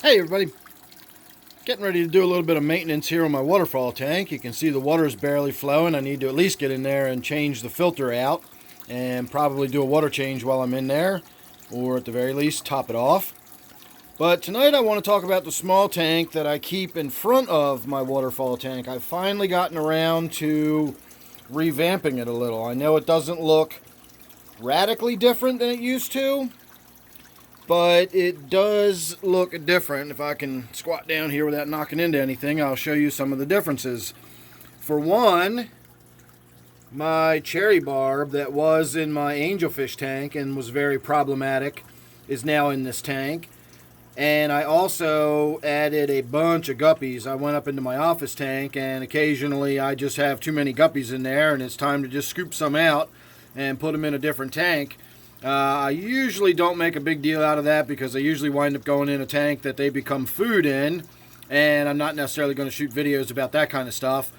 Hey everybody, getting ready to do a little bit of maintenance here on my waterfall tank. You can see the water is barely flowing. I need to at least get in there and change the filter out and probably do a water change while I'm in there, or at the very least top it off. But tonight I want to talk about the small tank that I keep in front of my waterfall tank. I've finally gotten around to revamping it a little. I know it doesn't look radically different than it used to, but it does look different. If I can squat down here without knocking into anything, I'll show you some of the differences. For one, my cherry barb that was in my angelfish tank and was very problematic is now in this tank. And I also added a bunch of guppies. I went up into my office tank, and occasionally I just have too many guppies in there, and it's time to just scoop some out and put them in a different tank. I usually don't make a big deal out of that because I usually wind up going in a tank that they become food in, and I'm not necessarily going to shoot videos about that kind of stuff.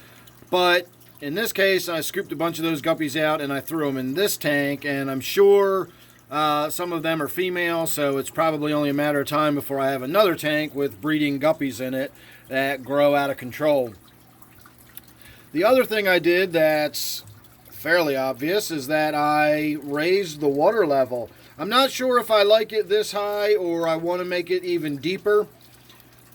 But in this case, I scooped a bunch of those guppies out and I threw them in this tank, and I'm sure some of them are female, so it's probably only a matter of time before I have another tank with breeding guppies in it that grow out of control. The other thing I did that's fairly obvious is that I raised the water level. I'm not sure if I like it this high or I want to make it even deeper,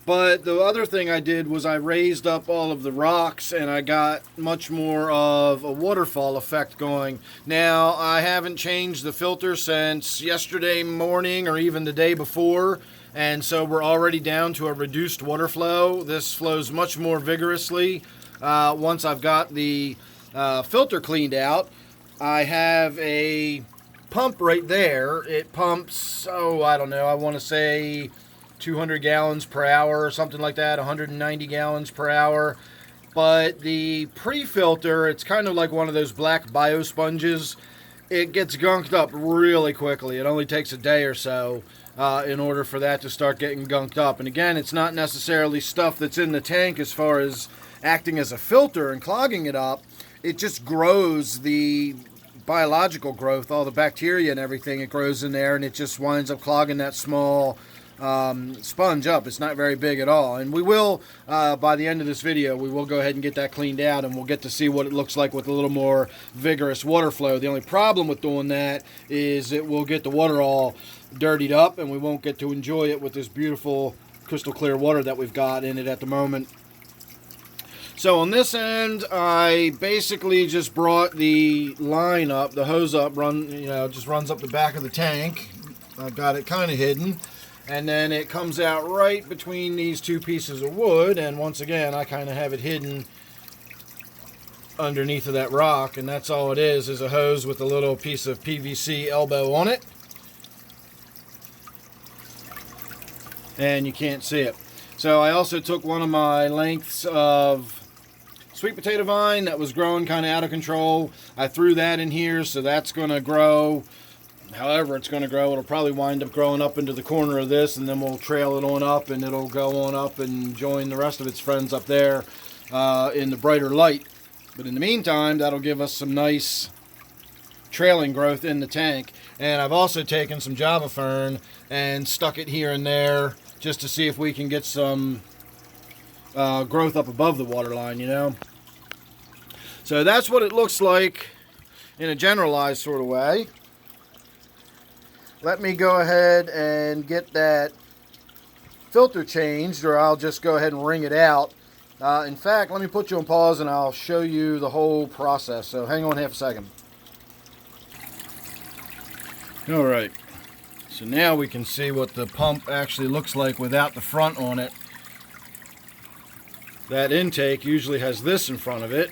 but the other thing I did was I raised up all of the rocks and I got much more of a waterfall effect going. Now, I haven't changed the filter since yesterday morning or even the day before, and so we're already down to a reduced water flow. This flows much more vigorously once I've got the filter cleaned out. I have a pump right there. It pumps, I don't know, I want to say 200 gallons per hour or something like that, 190 gallons per hour. But the pre-filter, it's kind of like one of those black biosponges. It gets gunked up really quickly. It only takes a day or so in order for that to start getting gunked up. And again, it's not necessarily stuff that's in the tank as far as acting as a filter and clogging it up. It just grows the biological growth, all the bacteria and everything. It grows in there and it just winds up clogging that small sponge up. It's not very big at all. And we will, by the end of this video, we will go ahead and get that cleaned out and we'll get to see what it looks like with a little more vigorous water flow. The only problem with doing that is it will get the water all dirtied up and we won't get to enjoy it with this beautiful crystal clear water that we've got in it at the moment. So on this end, I basically just brought the line up, the hose up, just runs up the back of the tank. I've got it kind of hidden. And then it comes out right between these two pieces of wood. And once again, I kind of have it hidden underneath of that rock. And that's all it is a hose with a little piece of PVC elbow on it. And you can't see it. So I also took one of my lengths of sweet potato vine that was growing kind of out of control. I threw that in here, so that's going to grow however it's going to grow. It'll probably wind up growing up into the corner of this, and then we'll trail it on up, and it'll go on up and join the rest of its friends up there in the brighter light. But in the meantime, that'll give us some nice trailing growth in the tank. And I've also taken some Java fern and stuck it here and there just to see if we can get some growth up above the water line, So that's what it looks like in a generalized sort of way. Let me go ahead and get that filter changed, or I'll just go ahead and wring it out. In fact, let me put you on pause and I'll show you the whole process. So hang on half a second. Alright, so now we can see what the pump actually looks like without the front on it. That intake usually has this in front of it,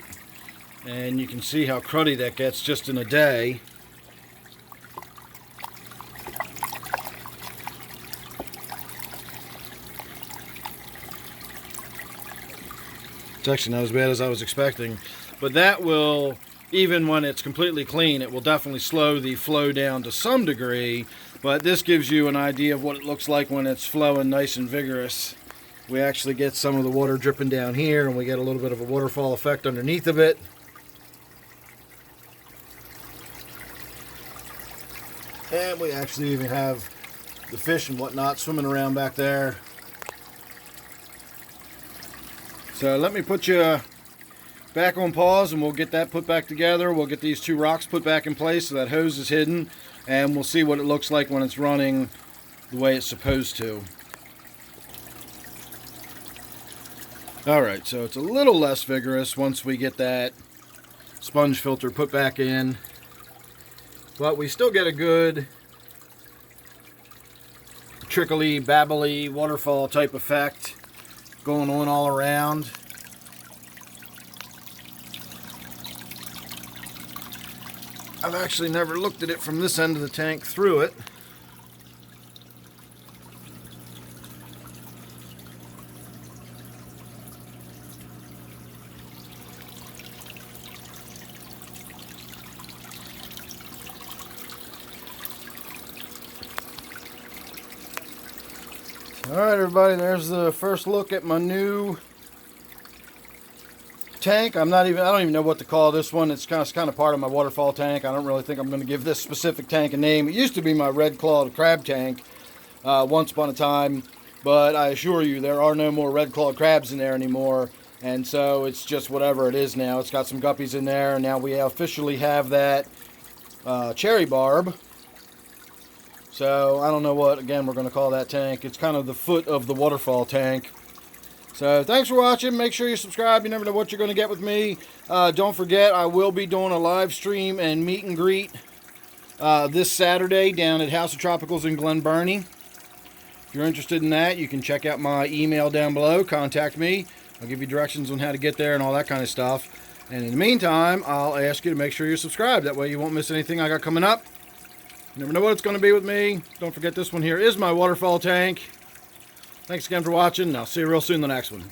and you can see how cruddy that gets just in a day. It's actually not as bad as I was expecting, but that will, even when it's completely clean, it will definitely slow the flow down to some degree, but this gives you an idea of what it looks like when it's flowing nice and vigorous. We actually get some of the water dripping down here, and we get a little bit of a waterfall effect underneath of it. And we actually even have the fish and whatnot swimming around back there. So let me put you back on pause and we'll get that put back together. We'll get these two rocks put back in place so that hose is hidden, and we'll see what it looks like when it's running the way it's supposed to. Alright, so it's a little less vigorous once we get that sponge filter put back in, but we still get a good trickly, babbly, waterfall type effect going on all around. I've actually never looked at it from this end of the tank through it. Alright everybody, there's the first look at my new tank. I don't even know what to call this one. It's kind of part of my waterfall tank. I don't really think I'm going to give this specific tank a name. It used to be my red-clawed crab tank once upon a time, but I assure you there are no more red-clawed crabs in there anymore, and so it's just whatever it is now. It's got some guppies in there, and now we officially have that cherry barb. So I don't know what, again, we're going to call that tank. It's kind of the foot of the waterfall tank. So thanks for watching. Make sure you subscribe. You never know what you're going to get with me. Don't forget, I will be doing a live stream and meet and greet this Saturday down at House of Tropicals in Glen Burnie. If you're interested in that, you can check out my email down below. Contact me. I'll give you directions on how to get there and all that kind of stuff. And in the meantime, I'll ask you to make sure you're subscribed. That way you won't miss anything I got coming up. You never know what it's going to be with me. Don't forget, this one here is my waterfall tank. Thanks again for watching, and I'll see you real soon in the next one.